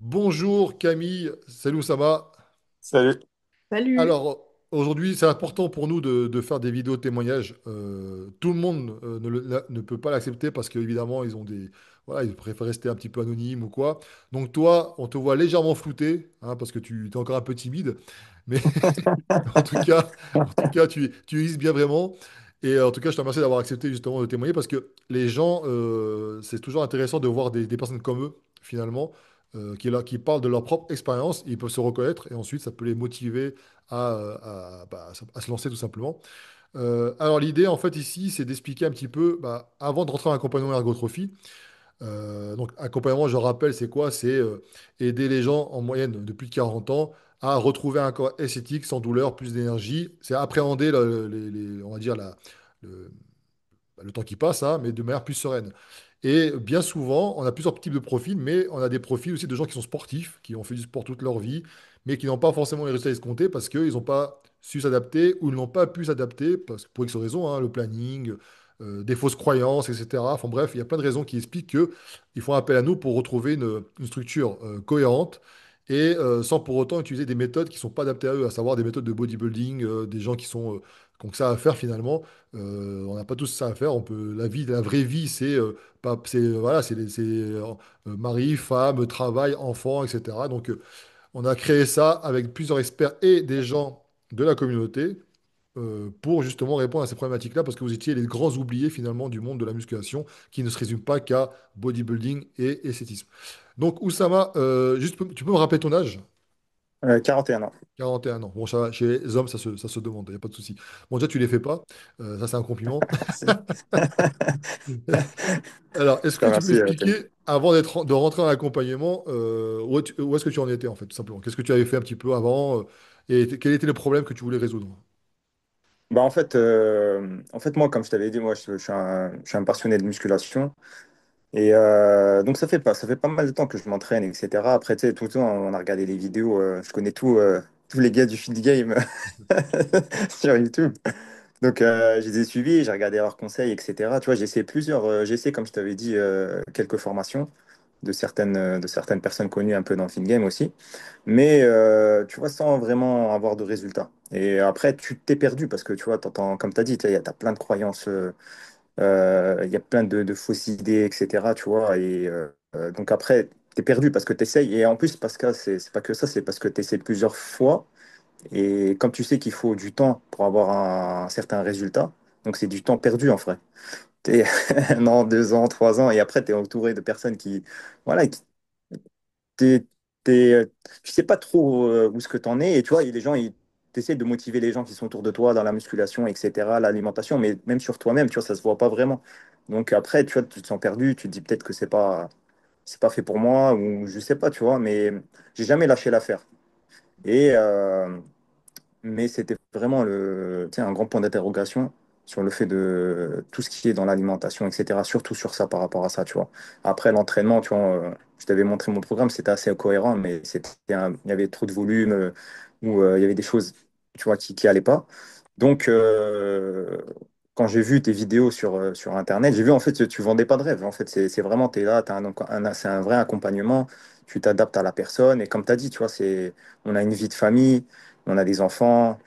Bonjour Camille, salut, ça va? Salut. Salut. Alors aujourd'hui c'est important pour nous de faire des vidéos témoignages. Tout le monde ne peut pas l'accepter parce qu'évidemment ils ont voilà, ils préfèrent rester un petit peu anonymes ou quoi. Donc toi on te voit légèrement flouté hein, parce que tu es encore un peu timide. Mais en tout cas tu existes bien vraiment. Et en tout cas je te remercie d'avoir accepté justement de témoigner parce que les gens, c'est toujours intéressant de voir des personnes comme eux finalement qui parlent de leur propre expérience, ils peuvent se reconnaître et ensuite ça peut les motiver à se lancer tout simplement. Alors l'idée en fait ici c'est d'expliquer un petit peu, avant de rentrer en accompagnement ergotrophie, donc accompagnement je rappelle c'est quoi? C'est aider les gens en moyenne de plus de 40 ans à retrouver un corps esthétique sans douleur, plus d'énergie. C'est appréhender on va dire le, le temps qui passe, hein, mais de manière plus sereine. Et bien souvent, on a plusieurs types de profils, mais on a des profils aussi de gens qui sont sportifs, qui ont fait du sport toute leur vie, mais qui n'ont pas forcément les résultats escomptés parce qu'ils n'ont pas su s'adapter ou ils n'ont pas pu s'adapter, parce que pour X raisons, hein, le planning, des fausses croyances, etc. Enfin bref, il y a plein de raisons qui expliquent qu'ils font appel à nous pour retrouver une structure cohérente et sans pour autant utiliser des méthodes qui ne sont pas adaptées à eux, à savoir des méthodes de bodybuilding, des gens qui ont que ça à faire finalement. On n'a pas tous ça à faire. La vraie vie, voilà, mari, femme, travail, enfant, etc. Donc, on a créé ça avec plusieurs experts et des gens de la communauté pour justement répondre à ces problématiques-là, parce que vous étiez les grands oubliés finalement du monde de la musculation, qui ne se résume pas qu'à bodybuilding et esthétisme. Donc, Oussama, tu peux me rappeler ton âge? 41 ans. 41 ans. Bon, ça va, chez les hommes, ça se demande, il n'y a pas de souci. Bon, déjà, tu les fais pas. Ça, c'est un compliment. Alors, est-ce Je te que tu peux remercie, Tony. expliquer, avant de rentrer en accompagnement, où est-ce que tu en étais, en fait, tout simplement? Qu'est-ce que tu avais fait un petit peu avant, et quel était le problème que tu voulais résoudre? En fait, moi, comme je t'avais dit, moi, je suis un passionné de musculation. Et donc, ça fait pas mal de temps que je m'entraîne, etc. Après, tu sais, tout le temps, on a regardé les vidéos. Je connais tous les gars du feed game sur YouTube. Donc, je les ai suivis, j'ai regardé leurs conseils, etc. Tu vois, j'ai essayé, comme je t'avais dit, quelques formations de certaines personnes connues un peu dans le feed game aussi. Mais tu vois, sans vraiment avoir de résultats. Et après, tu t'es perdu parce que tu vois, comme tu as dit, tu as plein de croyances, il y a plein de fausses idées, etc. Tu vois, et donc après, tu es perdu parce que tu essayes. Et en plus, parce que c'est pas que ça, c'est parce que tu essaies plusieurs fois. Et comme tu sais qu'il faut du temps pour avoir un certain résultat, donc c'est du temps perdu en vrai. T'es 1 an, 2 ans, 3 ans, et après, tu es entouré de personnes voilà, t'es, tu sais pas trop où est-ce que t'en es, et tu vois, les gens, ils t'essayent de motiver les gens qui sont autour de toi dans la musculation, etc., l'alimentation, mais même sur toi-même, tu vois, ça se voit pas vraiment. Donc après, tu vois, tu te sens perdu, tu te dis peut-être que c'est pas fait pour moi, ou je sais pas, tu vois, mais j'ai jamais lâché l'affaire. Et, mais c'était vraiment tu sais, un grand point d'interrogation sur le fait de tout ce qui est dans l'alimentation, etc. Surtout sur ça, par rapport à ça, tu vois. Après l'entraînement, tu vois, je t'avais montré mon programme, c'était assez cohérent, mais il y avait trop de volume, ou il y avait des choses, tu vois, qui allaient pas. Donc, quand j'ai vu tes vidéos sur Internet, j'ai vu en fait que tu vendais pas de rêve. En fait, c'est vraiment, tu es là, c'est un vrai accompagnement, tu t'adaptes à la personne. Et comme tu as dit, tu vois, on a une vie de famille, on a des enfants,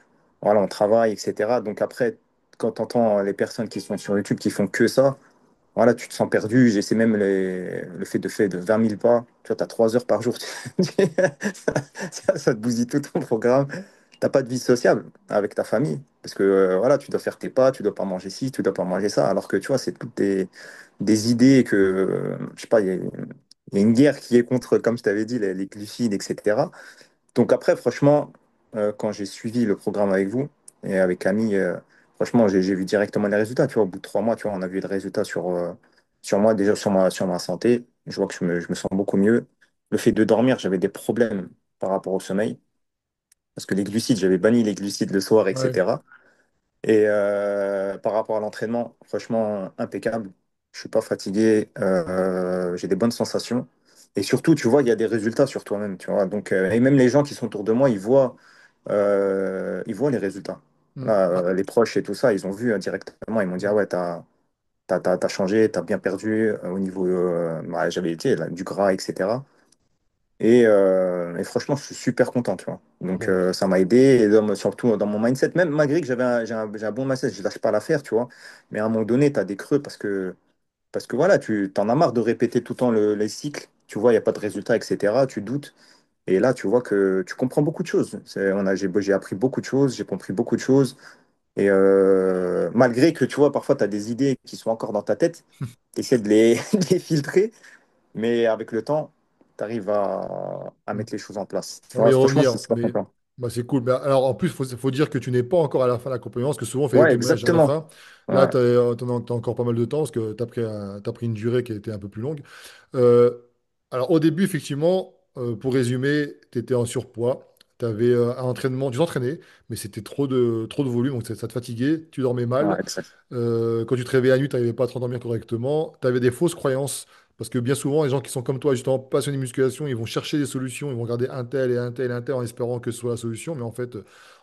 voilà, on travaille, etc. Donc après, quand tu entends les personnes qui sont sur YouTube qui font que ça, voilà, tu te sens perdu. J'essaie même le fait de faire de 20 000 pas. Tu vois, tu as 3 heures par jour. Ça te bousille tout ton programme. T'as pas de vie sociable avec ta famille. Parce que voilà, tu dois faire tes pas, tu dois pas manger ci, tu dois pas manger ça. Alors que tu vois, c'est toutes des idées que, je sais pas, il y a une guerre qui est contre, comme je t'avais dit, les glucides, etc. Donc après, franchement, quand j'ai suivi le programme avec vous et avec Camille, franchement, j'ai vu directement les résultats. Tu vois, au bout de 3 mois, tu vois, on a vu les résultats sur moi, déjà sur ma santé. Je vois que je me sens beaucoup mieux. Le fait de dormir, j'avais des problèmes par rapport au sommeil. Parce que les glucides, j'avais banni les glucides le soir, Ouais. etc. Et par rapport à l'entraînement, franchement, impeccable. Je suis pas fatigué, j'ai des bonnes sensations. Et surtout, tu vois, il y a des résultats sur toi-même, tu vois. Donc, et même les gens qui sont autour de moi, ils voient les résultats. Hmm. Là, Ah, les proches et tout ça, ils ont vu directement. Ils m'ont dit, ah ouais, t'as changé, t'as bien perdu au niveau, j'avais été là, du gras, etc. Et franchement, je suis super content, tu vois. Donc, Bon. ça m'a aidé, et surtout dans mon mindset, même malgré que j'ai un bon mindset, je lâche pas l'affaire, tu vois. Mais à un moment donné, tu as des creux parce que voilà, tu t'en as marre de répéter tout le temps les cycles. Tu vois, il n'y a pas de résultat, etc. Tu doutes. Et là, tu vois que tu comprends beaucoup de choses. J'ai appris beaucoup de choses, j'ai compris beaucoup de choses. Et malgré que, tu vois, parfois, tu as des idées qui sont encore dans ta tête, tu essaies de de les filtrer, mais avec le temps, tu arrives à mettre les choses en place. On va Ouais, y franchement, je revenir, suis super mais content. bah, c'est cool. Mais alors, en plus, faut dire que tu n'es pas encore à la fin de l'accompagnement, parce que souvent, on fait des Ouais, témoignages à la exactement. fin. Là, Ouais, t'as encore pas mal de temps, parce que t'as pris une durée qui a été un peu plus longue. Euh, alors, au début, effectivement, pour résumer, tu étais en surpoids. Tu avais un entraînement, tu t'entraînais, mais c'était trop de volume, donc ça te fatiguait, tu dormais mal. ouais, exact. Quand tu te réveillais la nuit, tu n'arrivais pas à te rendormir correctement. Tu avais des fausses croyances. Parce que bien souvent, les gens qui sont comme toi, justement passionnés de musculation, ils vont chercher des solutions, ils vont regarder un tel et un tel et un tel en espérant que ce soit la solution. Mais en fait,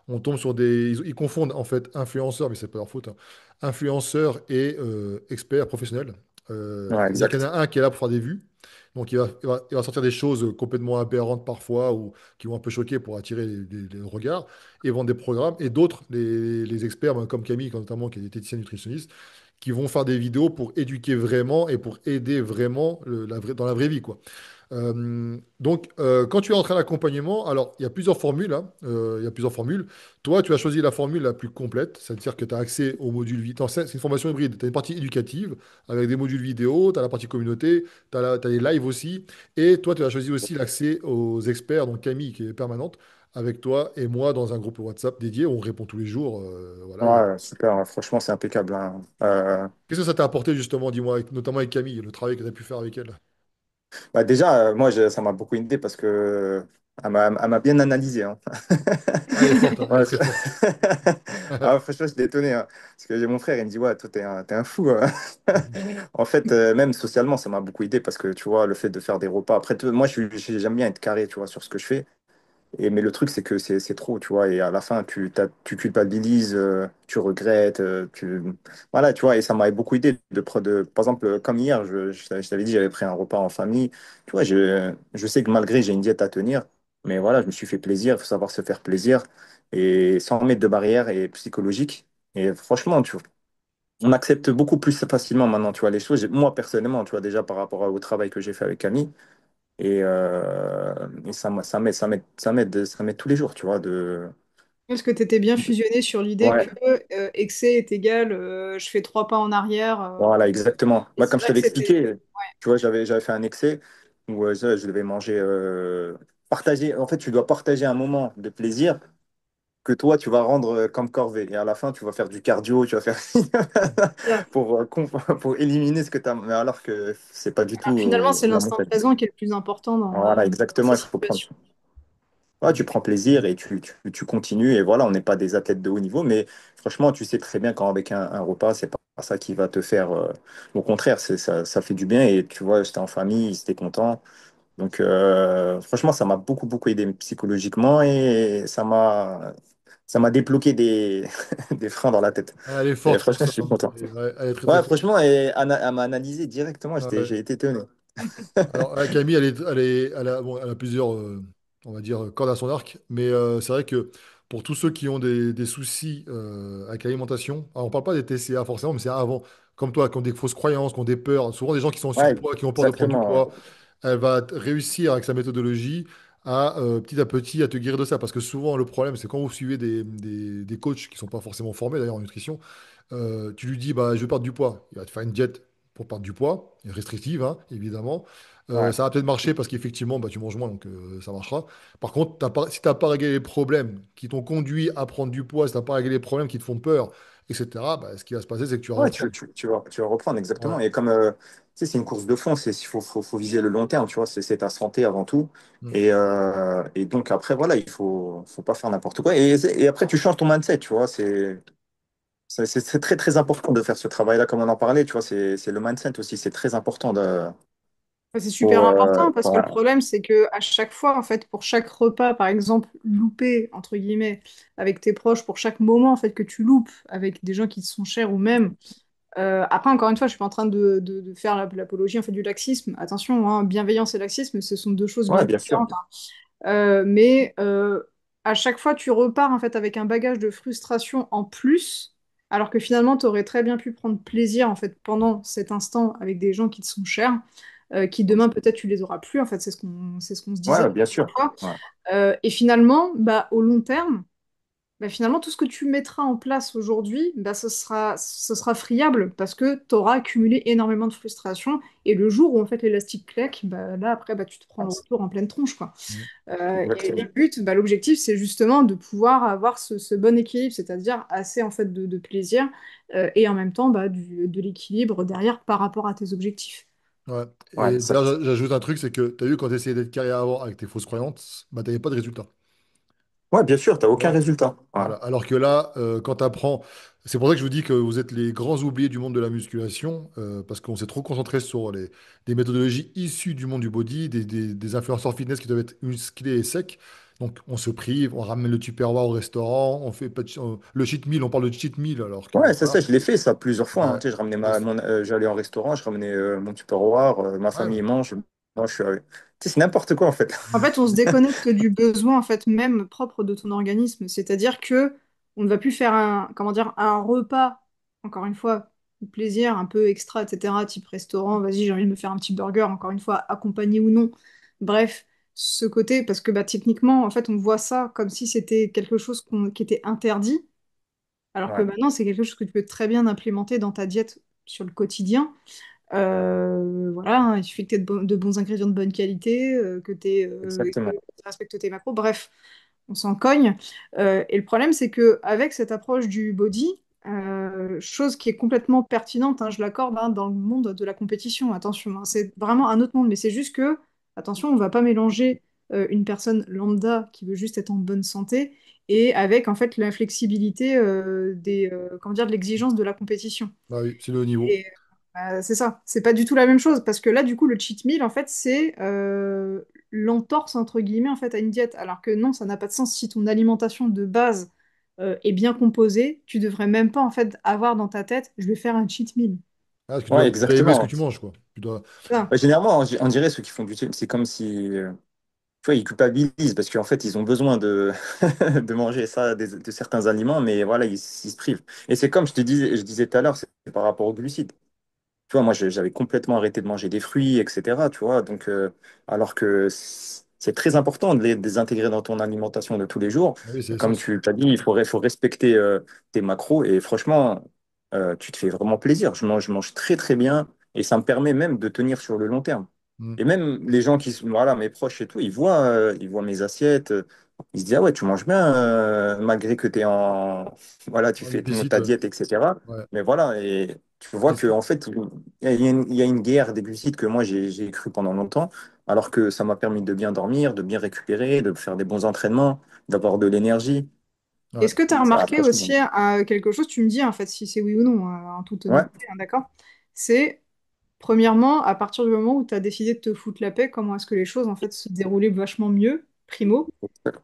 on tombe sur des. Ils confondent en fait influenceurs, mais c'est pas leur faute, hein. Influenceurs et experts professionnels. Ouais, C'est-à-dire qu'il y en exact. a un qui est là pour faire des vues. Donc il va sortir des choses complètement aberrantes parfois ou qui vont un peu choquer pour attirer les regards et vendre des programmes. Et d'autres, les experts, ben, comme Camille notamment, qui est diététicienne nutritionniste, qui vont faire des vidéos pour éduquer vraiment et pour aider vraiment dans la vraie vie, quoi. Quand tu es en train d'accompagnement, alors il y a plusieurs formules, hein, il y a plusieurs formules. Toi, tu as choisi la formule la plus complète, c'est-à-dire que tu as accès au module vidéo. C'est une formation hybride. Tu as une partie éducative avec des modules vidéo, tu as la partie communauté, t'as les lives aussi. Et toi, tu as choisi aussi l'accès aux experts, donc Camille qui est permanente, avec toi et moi dans un groupe WhatsApp dédié où on répond tous les jours. Voilà, Ouais, super. Ouais, franchement, c'est impeccable, hein. Qu'est-ce que ça t'a apporté justement, dis-moi, notamment avec Camille, le travail que tu as pu faire avec elle? Bah déjà, moi, ça m'a beaucoup aidé parce que elle m'a bien analysé, hein. Ah, elle est forte, hein, elle est Ouais, très forte. ah, franchement, je suis étonné, hein. Parce que j'ai mon frère, il me dit, ouais, toi, t'es un fou, hein. En fait, même socialement, ça m'a beaucoup aidé parce que, tu vois, le fait de faire des repas. Après, moi, j'aime bien être carré, tu vois, sur ce que je fais. Mais le truc, c'est que c'est trop, tu vois. Et à la fin, tu culpabilises, tu regrettes, voilà, tu vois. Et ça m'a beaucoup aidé. Par exemple, comme hier, je t'avais dit, j'avais pris un repas en famille. Tu vois, je sais que malgré, j'ai une diète à tenir. Mais voilà, je me suis fait plaisir. Il faut savoir se faire plaisir. Et sans mettre de barrière et psychologique. Et franchement, tu vois, on accepte beaucoup plus facilement maintenant, tu vois, les choses. Moi, personnellement, tu vois, déjà par rapport au travail que j'ai fait avec Camille. Et ça m'aide tous les jours, tu vois. Est-ce que tu étais bien fusionné sur l'idée que Ouais, excès est égal je fais 3 pas en arrière voilà, exactement. et Moi, c'est comme je vrai que t'avais c'était. expliqué, tu vois, j'avais fait un excès où je devais manger, partager. En fait, tu dois partager un moment de plaisir que toi, tu vas rendre comme corvée. Et à la fin, tu vas faire du cardio, tu vas faire Ça. pour éliminer ce que tu as. Mais alors que c'est pas du Alors, tout finalement, c'est la l'instant mentalité. présent qui est le plus important Voilà, dans exactement. ces Il faut prendre. situations. Ouais, tu prends plaisir et tu continues. Et voilà, on n'est pas des athlètes de haut niveau, mais franchement, tu sais très bien quand avec un repas, c'est pas ça qui va te faire. Au contraire, ça fait du bien. Et tu vois, j'étais en famille, ils étaient contents. Donc, franchement, ça m'a beaucoup aidé psychologiquement et ça m'a débloqué des freins dans la tête. Ah, elle est Et forte pour franchement, je ça, suis hein. content. Elle est très très Ouais, forte. franchement, et elle m'a analysé directement. Ah, ouais. J'ai été étonné. Alors, Camille, elle a plusieurs, on va dire, cordes à son arc, mais c'est vrai que pour tous ceux qui ont des soucis avec l'alimentation, alors on parle pas des TCA forcément, mais c'est avant, comme toi, qui ont des fausses croyances, qui ont des peurs, souvent des gens qui sont en Ouais, surpoids, qui ont peur de prendre du exactement. Ouais. poids, elle va réussir avec sa méthodologie petit à petit à te guérir de ça, parce que souvent le problème, c'est quand vous suivez des coachs qui sont pas forcément formés d'ailleurs en nutrition. Tu lui dis, bah, je veux perdre du poids. Il va te faire une diète pour perdre du poids, et restrictive, hein, évidemment. Ouais. Ça va peut-être marcher parce qu'effectivement, bah, tu manges moins, donc ça marchera. Par contre, si tu n'as pas réglé les problèmes qui t'ont conduit à prendre du poids, si tu n'as pas réglé les problèmes qui te font peur, etc., bah, ce qui va se passer, c'est que tu vas Ouais, reprendre. tu vas reprendre Ouais. exactement. Et comme tu sais, c'est une course de fond, faut viser le long terme, tu vois, c'est ta santé avant tout. Mm. Et donc après, voilà, faut pas faire n'importe quoi. Et après, tu changes ton mindset, tu vois, c'est très important de faire ce travail-là, comme on en parlait, tu vois, c'est le mindset aussi, c'est très important Enfin, c'est super important parce que ouais, le problème, c'est que à chaque fois, en fait, pour chaque repas, par exemple, loupé, entre guillemets, avec tes proches, pour chaque moment, en fait, que tu loupes avec des gens qui te sont chers ou même Après, encore une fois, je suis pas en train de faire l'apologie en fait, du laxisme. Attention, hein, bienveillance et laxisme, ce sont deux choses bien Ouais, bien sûr. différentes. Mais à chaque fois, tu repars en fait avec un bagage de frustration en plus, alors que finalement, tu aurais très bien pu prendre plaisir en fait pendant cet instant avec des gens qui te sont chers, qui demain peut-être tu les auras plus. En fait, c'est ce qu'on se disait Ouais, bien sûr. parfois. Ouais. Et finalement, bah, au long terme, bah, finalement, tout ce que tu mettras en place aujourd'hui, bah, ce sera friable parce que tu auras accumulé énormément de frustration. Et le jour où en fait l'élastique claque, bah, là après, bah, tu te prends Ouais, le retour en pleine tronche, quoi. Et exactement. le but, bah, l'objectif, c'est justement de pouvoir avoir ce bon équilibre, c'est-à-dire assez en fait de plaisir et en même temps bah, de l'équilibre derrière par rapport à tes objectifs. Ouais. Ouais, Et ça, d'ailleurs, j'ajoute un truc, c'est que tu as vu, quand tu essayais d'être carré avant avec tes fausses croyances, bah, tu n'avais pas de résultat. ouais, bien sûr, t'as Tu aucun vois. résultat. Ouais. Voilà. Alors que là, quand tu apprends, c'est pour ça que je vous dis que vous êtes les grands oubliés du monde de la musculation, parce qu'on s'est trop concentré sur des méthodologies issues du monde du body, des influenceurs fitness qui doivent être musclés et secs. Donc on se prive, on ramène le Tupperware au restaurant, on fait pas le cheat meal, on parle de cheat meal alors que Ouais, c'est voilà. ça, je l'ai fait ça plusieurs fois, hein. Ouais. Tu sais, je ramenais Et j'allais en restaurant, je ramenais mon Tupperware, ma famille ouais. mange, moi je suis tu sais, c'est n'importe quoi en fait. En fait, on se déconnecte du besoin en fait même propre de ton organisme, c'est-à-dire que on ne va plus faire un comment dire un repas, encore une fois, plaisir un peu extra, etc. Type restaurant, vas-y, j'ai envie de me faire un petit burger, encore une fois, accompagné ou non. Bref, ce côté parce que bah, techniquement, en fait, on voit ça comme si c'était quelque chose qui était interdit, alors que Ouais, maintenant, c'est quelque chose que tu peux très bien implémenter dans ta diète sur le quotidien. Voilà, hein, il suffit que tu aies de bons ingrédients de bonne qualité, que exactement. tu respectes tes macros. Bref, on s'en cogne. Et le problème, c'est que avec cette approche du body, chose qui est complètement pertinente, hein, je l'accorde, hein, dans le monde de la compétition, attention, hein, c'est vraiment un autre monde, mais c'est juste que, attention, on ne va pas mélanger une personne lambda qui veut juste être en bonne santé et avec en fait la flexibilité comment dire, de l'exigence de la compétition. Bah oui, c'est le haut niveau. Et c'est ça, c'est pas du tout la même chose parce que là, du coup, le cheat meal, en fait, c'est l'entorse entre guillemets en fait à une diète. Alors que non, ça n'a pas de sens si ton alimentation de base est bien composée, tu devrais même pas en fait avoir dans ta tête, je vais faire un cheat meal. Ah, parce que Ouais, tu dois aimer ce que exactement. tu manges, quoi. Tu dois... Ça. Ouais, généralement, on dirait ceux qui font du gym, c'est comme si, tu vois, ils culpabilisent parce qu'en fait, ils ont besoin de, de manger ça, de certains aliments, mais voilà, ils se privent. Et c'est comme je disais tout à l'heure, c'est par rapport aux glucides. Tu vois, moi, j'avais complètement arrêté de manger des fruits, etc. Tu vois, donc, alors que c'est très important de les intégrer dans ton alimentation de tous les jours. Ah oui, c'est Comme essentiel. tu as dit, faut respecter tes macros et franchement, tu te fais vraiment plaisir. Je mange très, très bien et ça me permet même de tenir sur le long terme. Mm. Et même les gens qui sont, voilà, mes proches et tout, ils voient mes assiettes, ils se disent, ah ouais, tu manges bien, malgré que tu es en, voilà, tu En fais déficit, ta ouais. diète, etc. Ouais. Mais voilà, et tu vois Qu'est-ce que que- en fait, il y a une guerre des glucides que moi j'ai cru pendant longtemps, alors que ça m'a permis de bien dormir, de bien récupérer, de faire des bons entraînements, d'avoir de l'énergie. Ouais. Est-ce que tu as Ça, remarqué franchement. aussi quelque chose, tu me dis en fait si c'est oui ou non, en toute Ouais, honnêteté, hein, d'accord? C'est premièrement, à partir du moment où tu as décidé de te foutre la paix, comment est-ce que les choses en fait se déroulaient vachement mieux, primo.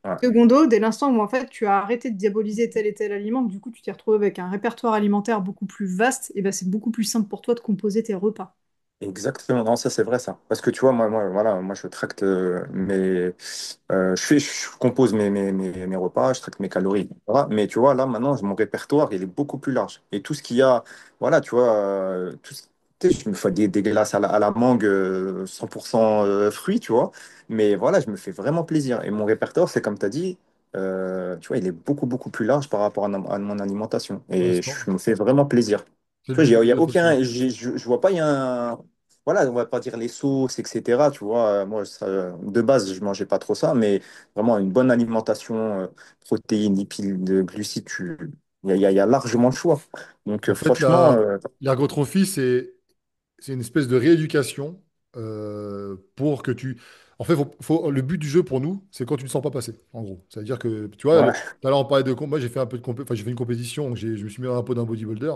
ouais, Secondo, dès l'instant où en fait tu as arrêté de diaboliser tel et tel aliment, que du coup tu t'es retrouvé avec un répertoire alimentaire beaucoup plus vaste, et ben c'est beaucoup plus simple pour toi de composer tes repas. exactement. Non, ça c'est vrai ça. Parce que tu vois, voilà, moi je tracte je compose mes repas, je traque mes calories, etc. Mais tu vois, là, maintenant, mon répertoire, il est beaucoup plus large. Et tout ce qu'il y a, voilà, tu vois, tu sais, je me fais des glaces à la mangue 100% fruits, tu vois. Mais voilà, je me fais vraiment plaisir. Et mon répertoire, c'est comme tu as dit, tu vois, il est beaucoup, beaucoup plus large par rapport à mon alimentation. Ouais, Et je me fais vraiment plaisir. c'est le Tu vois, but, il y a effectivement. aucun, je vois pas, il y a un voilà, on va pas dire les sauces, etc. Tu vois, moi, de base, je mangeais pas trop ça, mais vraiment une bonne alimentation, protéines, lipides, glucides, il y a largement le choix. Donc, En fait, franchement, l'ergotrophie, c'est une espèce de rééducation pour que tu. En fait, le but du jeu pour nous, c'est quand tu ne le sens pas passer, en gros. Ça veut dire que, tu vois, ouais, tout à l'heure, on parlait de. Moi, j'ai fait un peu de enfin, j'ai fait une compétition, donc je me suis mis un peu d'un bodybuilder.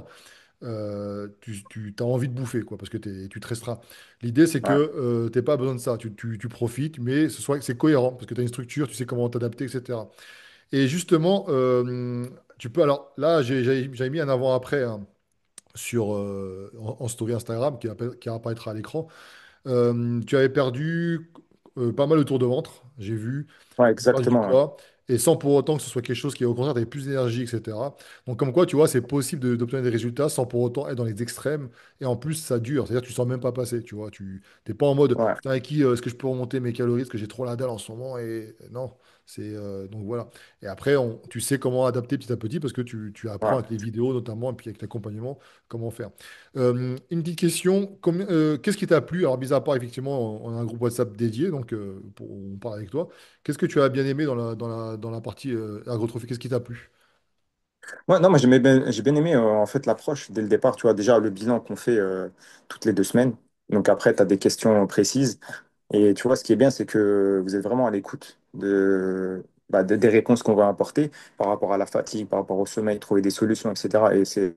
Tu as envie de bouffer, quoi, parce que tu te restreins. L'idée, c'est ouais, que tu n'as pas besoin de ça. Tu profites, mais c'est cohérent, parce que tu as une structure, tu sais comment t'adapter, etc. Et justement, tu peux. Alors là, j'avais mis un avant-après, hein, en story Instagram qui apparaîtra à l'écran. Tu avais perdu pas mal de tour de ventre, j'ai vu. Ouais, Tu perds du exactement. Ouais. poids, et sans pour autant que ce soit quelque chose qui, au contraire, t'avait plus d'énergie, etc. Donc, comme quoi, tu vois, c'est possible d'obtenir des résultats sans pour autant être dans les extrêmes. Et en plus, ça dure. C'est-à-dire que tu sens même pas passer, tu vois. Tu n'es pas en mode, Ouais, putain, Aki, est-ce que je peux remonter mes calories? Parce que j'ai trop la dalle en ce moment. Et non, donc voilà. Et après, tu sais comment adapter petit à petit parce que tu apprends ouais. avec les vidéos, notamment, et puis avec l'accompagnement, comment faire. Une petite question, qu'est-ce qui t'a plu? Alors, mis à part, effectivement, on a un groupe WhatsApp dédié, donc on parle avec toi. Qu'est-ce que tu as bien aimé dans la partie ergotrophie? Qu'est-ce qui t'a plu? Ouais, non, moi j'ai bien aimé en fait l'approche dès le départ. Tu vois, déjà le bilan qu'on fait toutes les 2 semaines. Donc après, tu as des questions précises. Et tu vois, ce qui est bien, c'est que vous êtes vraiment à l'écoute des réponses qu'on va apporter par rapport à la fatigue, par rapport au sommeil, trouver des solutions, etc. Et c'est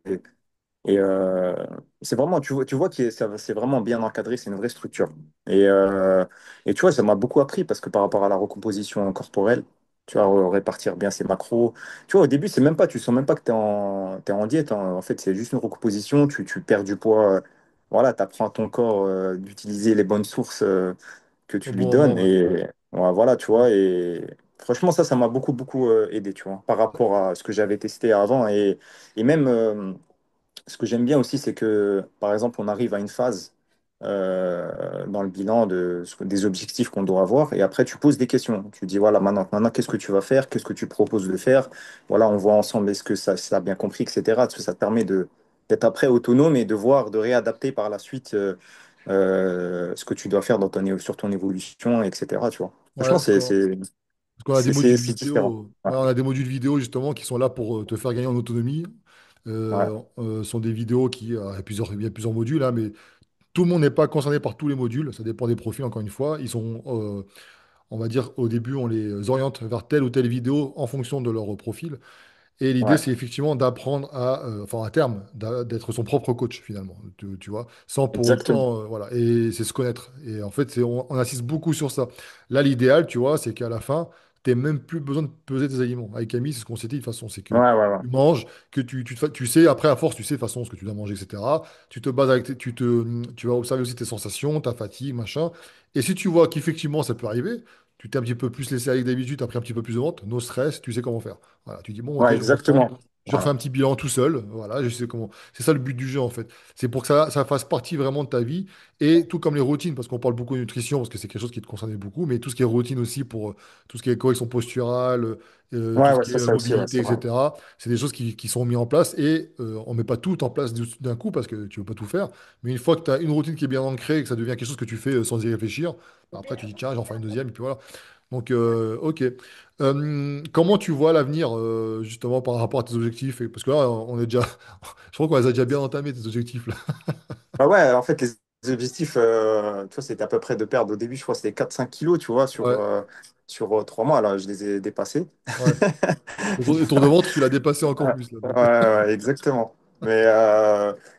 vraiment, tu vois que c'est vraiment bien encadré, c'est une vraie structure. Et, euh, et tu vois, ça m'a beaucoup appris parce que par rapport à la recomposition corporelle, tu vois, répartir bien ses macros. Tu vois, au début, c'est même pas, tu sens même pas que t'es en diète, hein. En fait, c'est juste une recomposition, tu perds du poids. Voilà, tu apprends à ton corps d'utiliser les bonnes sources que Au tu lui bon moment, donnes. ouais. Et ouais, voilà, tu vois. Et franchement, ça m'a beaucoup, beaucoup aidé, tu vois, par rapport à ce que j'avais testé avant. Et même. Ce que j'aime bien aussi, c'est que, par exemple, on arrive à une phase dans le bilan des objectifs qu'on doit avoir, et après, tu poses des questions. Tu dis, voilà, maintenant qu'est-ce que tu vas faire? Qu'est-ce que tu proposes de faire? Voilà, on voit ensemble, est-ce que ça a bien compris, etc. Parce que ça te permet d'être après autonome et de voir, de réadapter par la suite ce que tu dois faire sur ton évolution, etc. Tu vois. Ouais, Franchement, parce qu'on a des modules c'est différent. vidéo. Ouais, Ouais, on a des modules vidéo justement qui sont là pour te faire gagner en autonomie. ouais, Sont des vidéos il y a plusieurs modules, hein, mais tout le monde n'est pas concerné par tous les modules. Ça dépend des profils, encore une fois. On va dire, au début, on les oriente vers telle ou telle vidéo en fonction de leur profil. Et l'idée, ouais, c'est effectivement d'apprendre enfin à terme, d'être son propre coach finalement, tu vois, sans pour exactement. autant, voilà, et c'est se connaître. Et en fait, on insiste beaucoup sur ça. Là, l'idéal, tu vois, c'est qu'à la fin, tu même plus besoin de peser tes aliments. Avec Camille, c'est ce qu'on s'est dit de toute façon, c'est Ouais, que ouais, ouais. tu manges, que tu sais, après, à force, tu sais de toute façon ce que tu dois manger, etc. Tu te bases avec, tu vas observer aussi tes sensations, ta fatigue, machin. Et si tu vois qu'effectivement, ça peut arriver, tu t'es un petit peu plus laissé aller que d'habitude, tu as pris un petit peu plus de ventre, no stress, tu sais comment faire. Voilà, tu dis, bon, ok, Ouais, je reprends, exactement. je refais un petit bilan tout seul. Voilà, je sais comment. C'est ça le but du jeu, en fait. C'est pour que ça fasse partie vraiment de ta vie. Et tout comme les routines, parce qu'on parle beaucoup de nutrition, parce que c'est quelque chose qui te concerne beaucoup, mais tout ce qui est routine aussi pour tout ce qui est correction posturale, tout Ouais, ce ouais, qui est ça aussi, ouais, mobilité, c'est vrai. etc. C'est des choses qui sont mises en place et on ne met pas tout en place d'un coup parce que tu ne veux pas tout faire. Mais une fois que tu as une routine qui est bien ancrée et que ça devient quelque chose que tu fais sans y réfléchir, bah après tu dis, tiens, j'en fais une deuxième, et puis voilà. Donc, ok. Comment tu vois l'avenir, justement, par rapport à tes objectifs? Parce que là, on est déjà. Je crois qu'on les a déjà bien entamés, tes objectifs, là. Bah ouais, en fait, les objectifs, tu vois, c'était à peu près de perdre au début, je crois, que c'était 4 5 kilos, tu vois, Ouais, sur 3 mois. Là, je les ai dépassés. ouais. Le tour de ventre, tu l'as dépassé encore Ouais, plus, là. ouais, Donc, ouais, exactement. Mais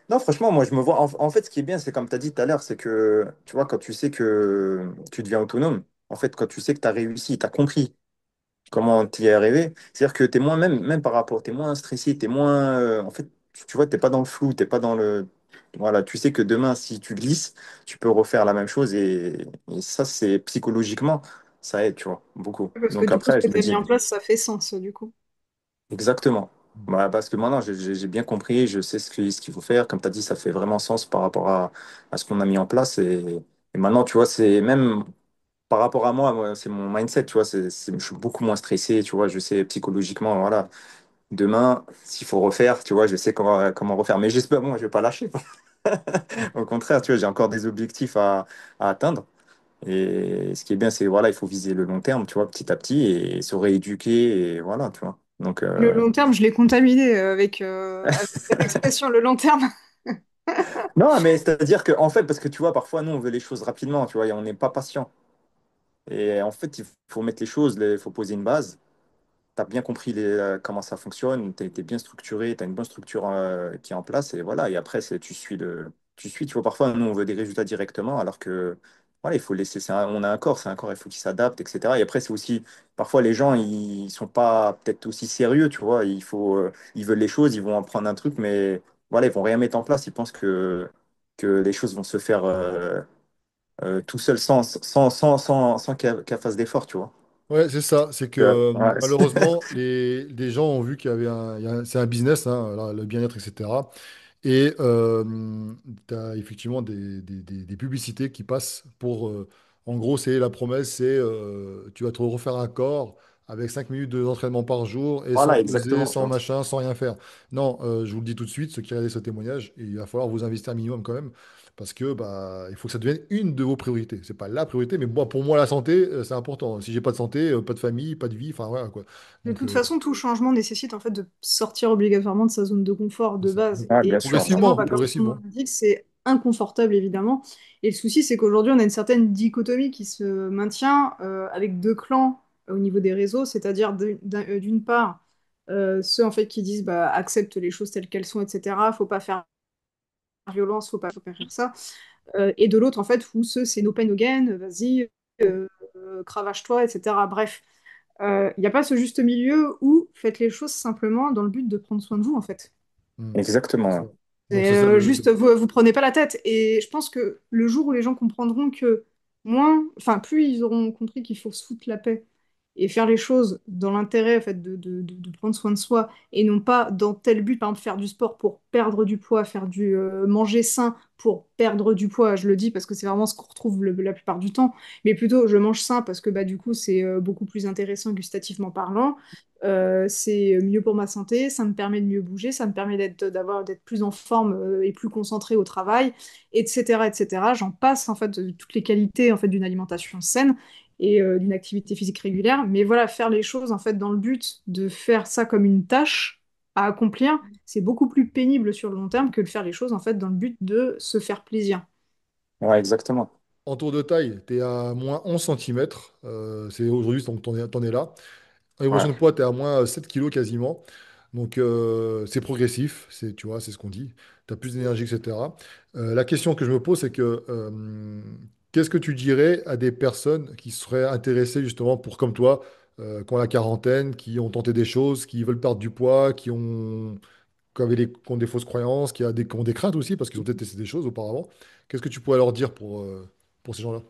non, franchement, moi, je me vois. En fait, ce qui est bien, c'est comme tu as dit tout à l'heure, c'est que, tu vois, quand tu sais que tu deviens autonome, en fait, quand tu sais que tu as réussi, tu as compris comment t'y es arrivé, c'est-à-dire que tu es moins, même par rapport, tu es moins stressé, tu es moins. En fait, tu vois, tu pas dans le flou, t'es pas dans le. Voilà, tu sais que demain, si tu glisses, tu peux refaire la même chose et ça, c'est psychologiquement, ça aide, tu vois, beaucoup. Parce que Donc du coup, ce après, que je tu me as mis dis, en place, ça fait sens, du coup. exactement. Bah, parce que maintenant, j'ai bien compris, je sais ce qu'il faut faire. Comme tu as dit, ça fait vraiment sens par rapport à ce qu'on a mis en place. Et maintenant, tu vois, c'est même par rapport à moi, c'est mon mindset, tu vois, je suis beaucoup moins stressé, tu vois, je sais psychologiquement, voilà, demain, s'il faut refaire, tu vois, je sais comment refaire. Mais j'espère, moi, je vais pas lâcher. Au contraire, tu vois, j'ai encore des objectifs à atteindre. Et ce qui est bien, c'est, voilà, il faut viser le long terme, tu vois, petit à petit et se rééduquer, et voilà, tu vois. Donc, Le long terme, je l'ai contaminé avec cette expression, le long terme. non, mais c'est-à-dire que, en fait, parce que tu vois, parfois, nous, on veut les choses rapidement, tu vois, et on n'est pas patient. Et en fait, il faut mettre les choses, il faut poser une base. Tu as bien compris comment ça fonctionne, tu es bien structuré, tu as une bonne structure qui est en place, et voilà. Et après, tu vois, parfois, nous, on veut des résultats directement, alors que, voilà, il faut laisser, on a un corps, c'est un corps, il faut qu'il s'adapte, etc. Et après, c'est aussi, parfois, les gens, ils sont pas peut-être aussi sérieux, tu vois, ils veulent les choses, ils vont en prendre un truc, mais voilà, ils vont rien mettre en place. Ils pensent que les choses vont se faire tout seul sans qu'elle fasse d'efforts, tu vois. Ouais, c'est ça. C'est que Ouais, malheureusement, les gens ont vu qu'il y avait c'est un business, hein, le bien-être, etc. Et tu as effectivement des publicités qui passent pour... en gros, c'est la promesse, c'est tu vas te refaire un corps avec 5 minutes d'entraînement par jour et sans voilà, te poser, exactement, tu sans vois. machin, sans rien faire. Non, je vous le dis tout de suite, ceux qui regardent ce témoignage, il va falloir vous investir un minimum quand même parce que bah, il faut que ça devienne une de vos priorités. C'est pas la priorité, mais moi, pour moi, la santé, c'est important. Si j'ai pas de santé, pas de famille, pas de vie, enfin voilà quoi. De Donc, toute façon, tout changement nécessite en fait de sortir obligatoirement de sa zone de confort c'est de ça. base. Ouais, Et bien sûr. forcément, Progressivement, bah, comme son nom progressivement. l'indique, c'est inconfortable évidemment. Et le souci, c'est qu'aujourd'hui, on a une certaine dichotomie qui se maintient avec deux clans au niveau des réseaux, c'est-à-dire d'une part ceux en fait qui disent bah, accepte les choses telles qu'elles sont, etc. Faut pas faire violence, faut pas faire ça. Et de l'autre en fait où ceux c'est no pain no gain, vas-y, cravache-toi, etc. Bref. Il n'y a pas ce juste milieu où faites les choses simplement dans le but de prendre soin de vous, en fait. Hmm. C'est Exactement. ça. Ouais. Donc, Et c'est ça juste, vous prenez pas la tête. Et je pense que le jour où les gens comprendront que enfin, plus ils auront compris qu'il faut se foutre la paix et faire les choses dans l'intérêt, en fait, de prendre soin de soi et non pas dans tel but, par exemple, faire du sport pour perdre du poids, faire du manger sain pour perdre du poids. Je le dis parce que c'est vraiment ce qu'on retrouve la plupart du temps. Mais plutôt, je mange sain parce que bah, du coup, c'est beaucoup plus intéressant gustativement parlant. C'est mieux pour ma santé, ça me permet de mieux bouger, ça me permet d'être plus en forme et plus concentré au travail, etc., etc. J'en passe en fait de toutes les qualités en fait d'une alimentation saine et d'une activité physique régulière. Mais voilà, faire les choses en fait dans le but de faire ça comme une tâche à accomplir, c'est beaucoup plus pénible sur le long terme que de faire les choses en fait dans le but de se faire plaisir. Ouais, exactement. En tour de taille, tu es à moins 11 centimètres. C'est aujourd'hui, donc t'en es là. En évolution Ouais. de poids, tu es à moins 7 kilos quasiment. Donc, c'est progressif, tu vois, c'est ce qu'on dit. Tu as plus d'énergie, etc. La question que je me pose, c'est que qu'est-ce que tu dirais à des personnes qui seraient intéressées justement pour, comme toi, qui ont la quarantaine, qui ont tenté des choses, qui veulent perdre du poids, qui ont des fausses croyances, qui ont des craintes aussi, parce qu'ils ont peut-être testé des choses auparavant. Qu'est-ce que tu pourrais leur dire pour ces gens-là?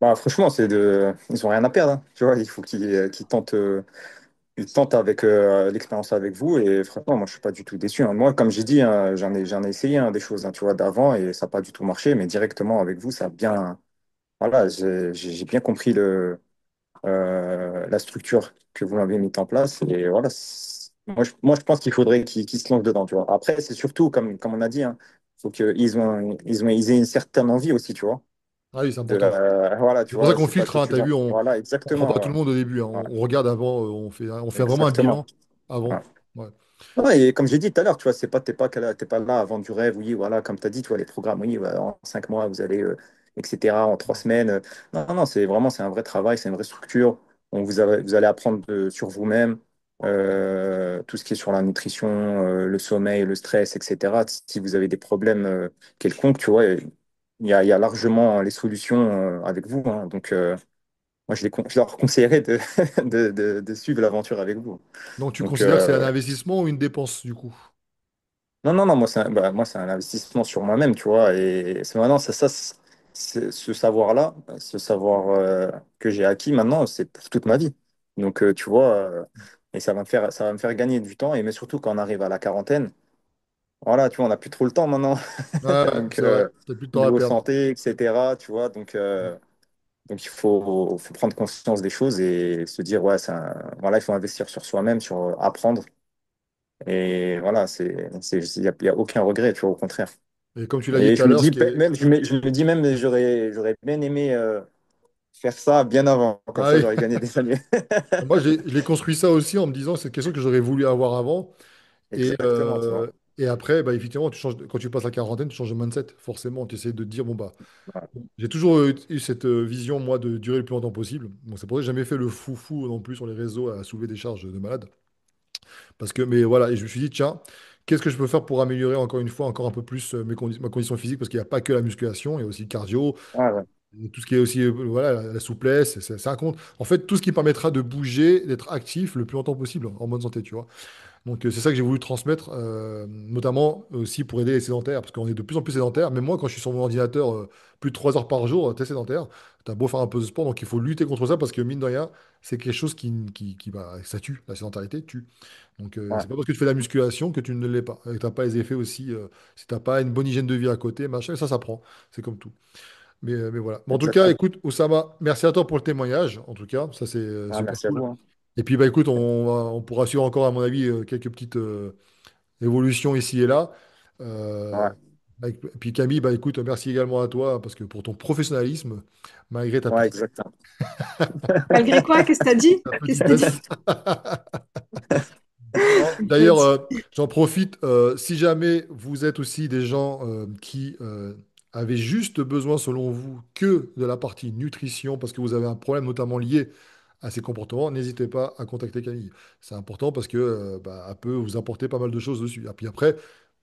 Bah, franchement, ils ont rien à perdre, hein. Tu vois, il faut qu'ils tentent avec l'expérience avec vous. Et franchement, moi, je suis pas du tout déçu, hein. Moi, comme j'ai dit, hein, j'en ai essayé, hein, des choses, hein, tu vois, d'avant et ça n'a pas du tout marché. Mais directement avec vous, ça a bien, voilà, j'ai bien compris la structure que vous m'avez mise en place. Et voilà, moi, je pense qu'il faudrait qu'ils se lancent dedans, tu vois. Après, c'est surtout, comme on a dit, hein, faut ils aient une certaine envie aussi, tu vois. Ah oui, c'est important. Voilà, tu C'est pour ça vois, qu'on c'est pas filtre, que hein, tu t'as vas. vu, Voilà, on prend pas tout le exactement. monde au début, hein. Ouais, On regarde avant, on fait vraiment un exactement. bilan avant. Ouais. Ouais. Ouais, et comme j'ai dit tout à l'heure, tu vois, t'es pas là à vendre du rêve, oui, voilà, comme tu as dit, tu vois, les programmes, oui, ouais, en 5 mois, vous allez, etc., en 3 semaines. Non, non, c'est un vrai travail, c'est une vraie structure. Vous allez apprendre sur vous-même, tout ce qui est sur la nutrition, le sommeil, le stress, etc. Si vous avez des problèmes quelconques, tu vois, il y a largement les solutions avec vous, hein. Donc, moi, je leur conseillerais de suivre l'aventure avec vous. Donc tu Donc, considères que c'est un investissement ou une dépense du coup? non, non, non, moi, c'est un investissement sur moi-même, tu vois. Et c'est maintenant, ce savoir-là, ce savoir que j'ai acquis maintenant, c'est pour toute ma vie. Donc, tu vois, et ça va me faire gagner du temps. Et mais surtout, quand on arrive à la quarantaine, voilà, tu vois, on n'a plus trop le temps maintenant. Ouais, ouais, Donc, c'est vrai, t'as plus de temps à niveau perdre. santé, etc., tu vois. Donc il faut prendre conscience des choses et se dire, ouais, voilà, il faut investir sur soi-même, sur apprendre. Et voilà, il y a aucun regret, tu vois, au contraire. Et comme tu l'as dit Et tout à l'heure, je me dis même, j'aurais bien aimé faire ça bien avant. Comme ah ça, oui. j'aurais gagné des années. Moi je l'ai construit ça aussi en me disant c'est quelque chose que j'aurais voulu avoir avant. Et, Exactement, tu vois. euh, et après, bah, effectivement, quand tu passes la quarantaine, tu changes de mindset. Forcément, tu essaies de te dire, bon, bah, Ouais, j'ai toujours eu cette vision, moi, de durer le plus longtemps possible. Donc, c'est pour ça que j'ai jamais fait le fou non plus sur les réseaux à soulever des charges de malade. Mais voilà, et je me suis dit, tiens, qu'est-ce que je peux faire pour améliorer encore une fois, encore un peu plus ma condition physique? Parce qu'il n'y a pas que la musculation, il y a aussi le cardio, ouais, ouais. et tout ce qui est aussi voilà, la souplesse, ça compte. En fait, tout ce qui permettra de bouger, d'être actif le plus longtemps possible en bonne santé, tu vois. Donc, c'est ça que j'ai voulu transmettre, notamment aussi pour aider les sédentaires, parce qu'on est de plus en plus sédentaires. Mais moi, quand je suis sur mon ordinateur plus de 3 heures par jour, t'es sédentaire. T'as beau faire un peu de sport, donc il faut lutter contre ça, parce que mine de rien, c'est quelque chose bah, ça tue. La sédentarité tue. Donc, Ouais, c'est pas parce que tu fais de la musculation que tu ne l'es pas. Et que t'as pas les effets aussi, si t'as pas une bonne hygiène de vie à côté, machin, ça prend. C'est comme tout. Mais voilà. Mais en tout cas, exactement. écoute, Oussama, merci à toi pour le témoignage. En tout cas, ça c'est Ah, super merci à cool. vous, hein. Et puis, bah écoute, on pourra suivre encore, à mon avis, quelques petites évolutions ici et là. Euh, Ouais, et puis Camille, bah écoute, merci également à toi parce que pour ton professionnalisme, malgré ouais, exactement. Malgré quoi, qu'est-ce que t'as dit? ta Qu'est-ce que t'as petitesse. dit? D'ailleurs, T'inquiète. j'en profite, si jamais vous êtes aussi des gens qui avaient juste besoin, selon vous, que de la partie nutrition, parce que vous avez un problème notamment lié à ces comportements, n'hésitez pas à contacter Camille. C'est important parce que bah, elle peut vous apporter pas mal de choses dessus. Et puis après,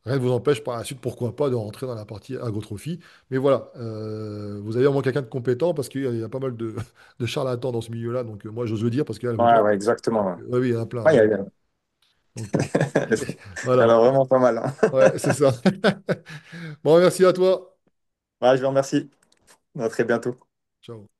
rien ne vous empêche par la suite, pourquoi pas, de rentrer dans la partie agrotrophie. Mais voilà, vous avez vraiment quelqu'un de compétent parce qu'il y a pas mal de, de charlatans dans ce milieu-là. Donc moi, j'ose le dire parce qu'elle veut Ouais, pas. ouais, exactement. Ouais, Oui, oui, il y en a plein, ouais, hein. il Donc y en voilà. a vraiment pas mal, hein. Ouais, c'est ça. Bon, merci à toi. Ouais, je vous remercie. À très bientôt. Ciao.